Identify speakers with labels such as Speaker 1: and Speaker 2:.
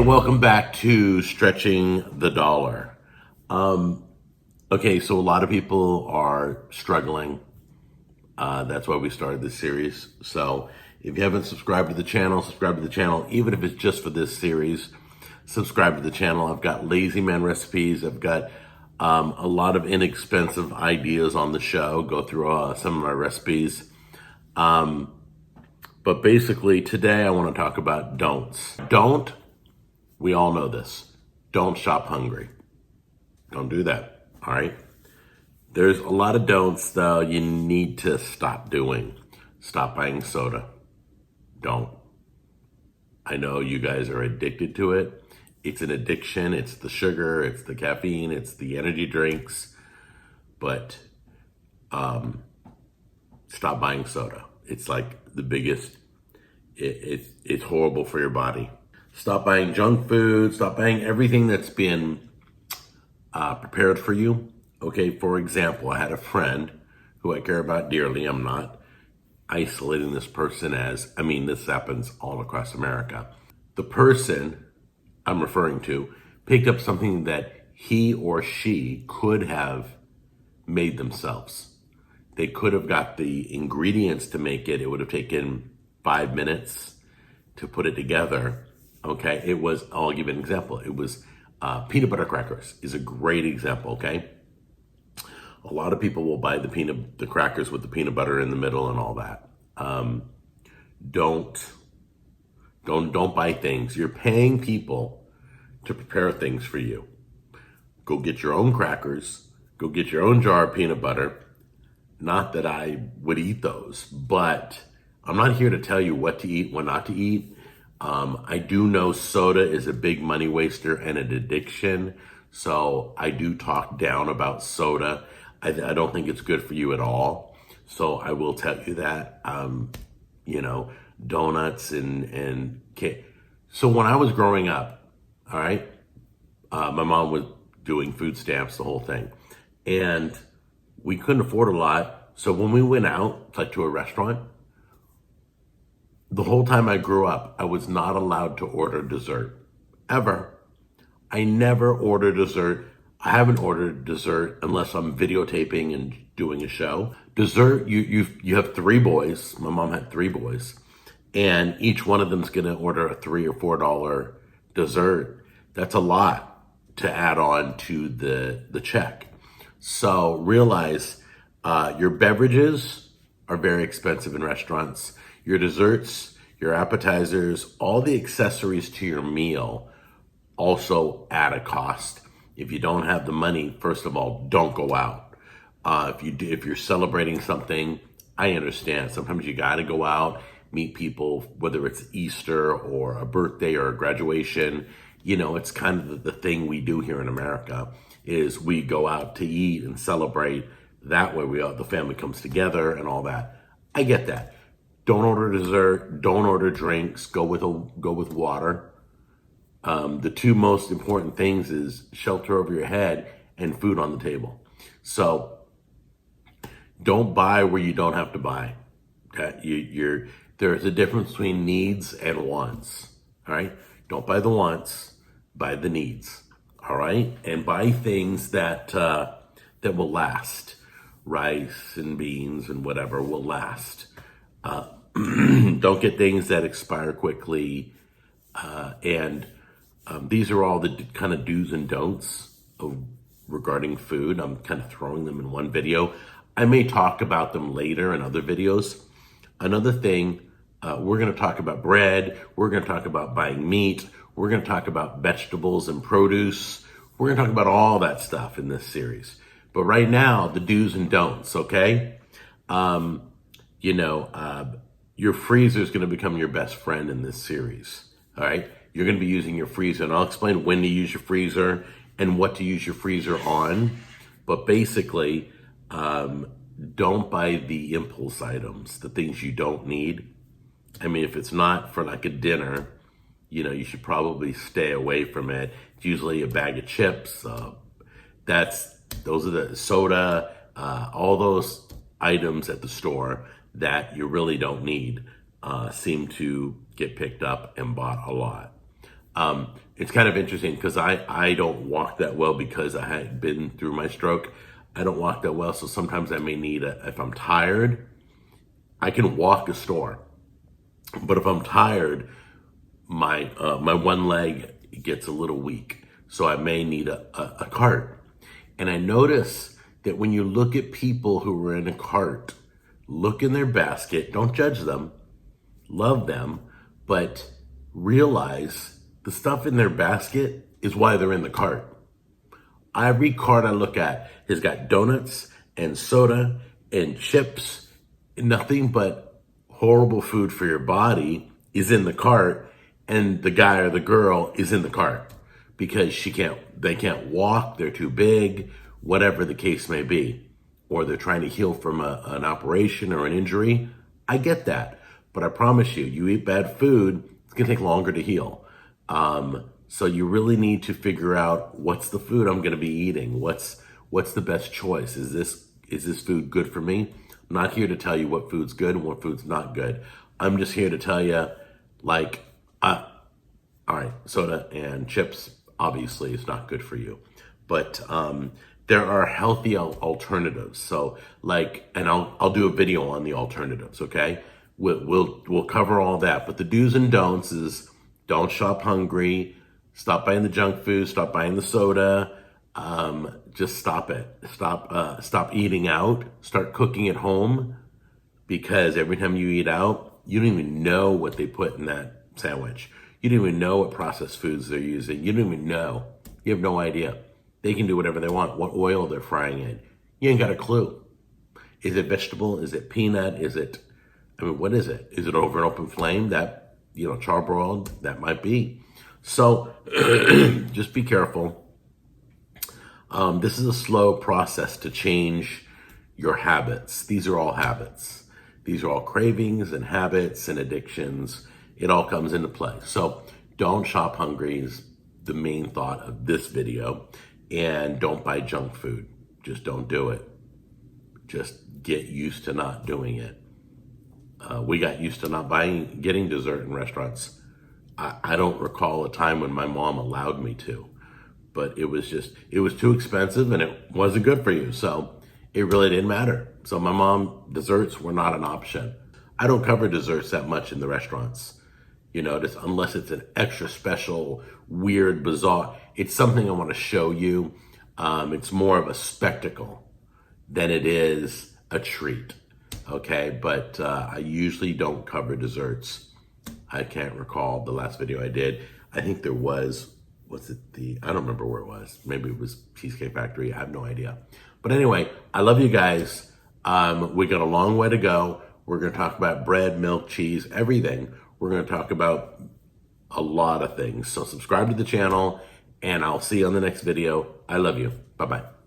Speaker 1: welcome back to Stretching the Dollar. Okay, so a lot of people are struggling. That's why we started this series. So if you haven't subscribed to the channel, subscribe to the channel. Even if it's just for this series, subscribe to the channel. I've got lazy man recipes. I've got a lot of inexpensive ideas on the show. Go through some of my recipes. But basically today I want to talk about don'ts. We all know this. Don't shop hungry. Don't do that, all right? There's a lot of don'ts, though, you need to stop doing. Stop buying soda. Don't. I know you guys are addicted to it. It's an addiction. It's the sugar, it's the caffeine, it's the energy drinks. But stop buying soda. It's like the biggest, it's horrible for your body. Stop buying junk food. Stop buying everything that's been prepared for you. Okay, for example, I had a friend who I care about dearly. I'm not isolating this person this happens all across America. The person I'm referring to picked up something that he or she could have made themselves. They could have got the ingredients to make it. It would have taken 5 minutes to put it together. Okay, I'll give you an example. It was peanut butter crackers is a great example, okay? A lot of people will buy the crackers with the peanut butter in the middle and all that. Don't buy things. You're paying people to prepare things for you. Go get your own crackers. Go get your own jar of peanut butter. Not that I would eat those, but I'm not here to tell you what to eat, what not to eat. I do know soda is a big money waster and an addiction. So I do talk down about soda. I don't think it's good for you at all. So I will tell you that, donuts and cake. So when I was growing up, all right, my mom was doing food stamps, the whole thing. And we couldn't afford a lot. So when we went out, like to a restaurant, the whole time I grew up, I was not allowed to order dessert, ever. I never order dessert. I haven't ordered dessert unless I'm videotaping and doing a show. Dessert, you have 3 boys. My mom had 3 boys. And each one of them's gonna order a $3 or $4 dessert. That's a lot to add on to the check. So realize your beverages are very expensive in restaurants. Your desserts, your appetizers, all the accessories to your meal also add a cost. If you don't have the money, first of all, don't go out. If you're celebrating something, I understand. Sometimes you got to go out, meet people, whether it's Easter or a birthday or a graduation. It's kind of the thing we do here in America is we go out to eat and celebrate. That way the family comes together and all that. I get that. Don't order dessert. Don't order drinks. Go with water. The 2 most important things is shelter over your head and food on the table. So don't buy where you don't have to buy. Okay? There's a difference between needs and wants. All right? Don't buy the wants. Buy the needs. All right? And buy things that will last. Rice and beans and whatever will last. Don't get things that expire quickly. These are all the kind of do's and don'ts regarding food. I'm kind of throwing them in one video. I may talk about them later in other videos. Another thing, we're going to talk about bread. We're going to talk about buying meat. We're going to talk about vegetables and produce. We're going to talk about all that stuff in this series. But right now, the do's and don'ts, okay? Your freezer is going to become your best friend in this series, all right? You're going to be using your freezer, and I'll explain when to use your freezer and what to use your freezer on. But basically, don't buy the impulse items, the things you don't need. If it's not for like a dinner, you should probably stay away from it. It's usually a bag of chips. Those are the soda, all those items at the store that you really don't need seem to get picked up and bought a lot. It's kind of interesting because I don't walk that well because I had been through my stroke. I don't walk that well, so sometimes I may need if I'm tired, I can walk a store. But if I'm tired, my my one leg gets a little weak, so I may need a cart. And I notice that when you look at people who are in a cart, look in their basket, don't judge them, love them, but realize the stuff in their basket is why they're in the cart. Every cart I look at has got donuts and soda and chips, nothing but horrible food for your body is in the cart, and the guy or the girl is in the cart because they can't walk, they're too big, whatever the case may be, or they're trying to heal from an operation or an injury. I get that, but I promise you, you eat bad food, it's gonna take longer to heal. So you really need to figure out what's the food I'm gonna be eating. What's the best choice? Is this food good for me? I'm not here to tell you what food's good and what food's not good. I'm just here to tell you, like, all right, soda and chips obviously is not good for you, but there are healthy alternatives. So like, and I'll do a video on the alternatives. Okay, we'll cover all that. But the do's and don'ts is don't shop hungry. Stop buying the junk food. Stop buying the soda. Just stop it. Stop eating out. Start cooking at home, because every time you eat out, you don't even know what they put in that sandwich. You don't even know what processed foods they're using. You don't even know. You have no idea. They can do whatever they want, what oil they're frying in. You ain't got a clue. Is it vegetable? Is it peanut? What is it? Is it over an open flame? That, charbroiled? That might be. So just be careful. This is a slow process to change your habits. These are all habits. These are all cravings and habits and addictions. It all comes into play. So don't shop hungry is the main thought of this video. And don't buy junk food. Just don't do it. Just get used to not doing it. We got used to not getting dessert in restaurants. I don't recall a time when my mom allowed me to, but it was too expensive and it wasn't good for you. So it really didn't matter. So my mom, desserts were not an option. I don't cover desserts that much in the restaurants. Unless it's an extra special, weird, bizarre, it's something I want to show you. It's more of a spectacle than it is a treat. Okay, but I usually don't cover desserts. I can't recall the last video I did. I think there was I don't remember where it was. Maybe it was Cheesecake Factory. I have no idea. But anyway, I love you guys. We got a long way to go. We're going to talk about bread, milk, cheese, everything. We're going to talk about a lot of things. So subscribe to the channel, and I'll see you on the next video. I love you. Bye-bye.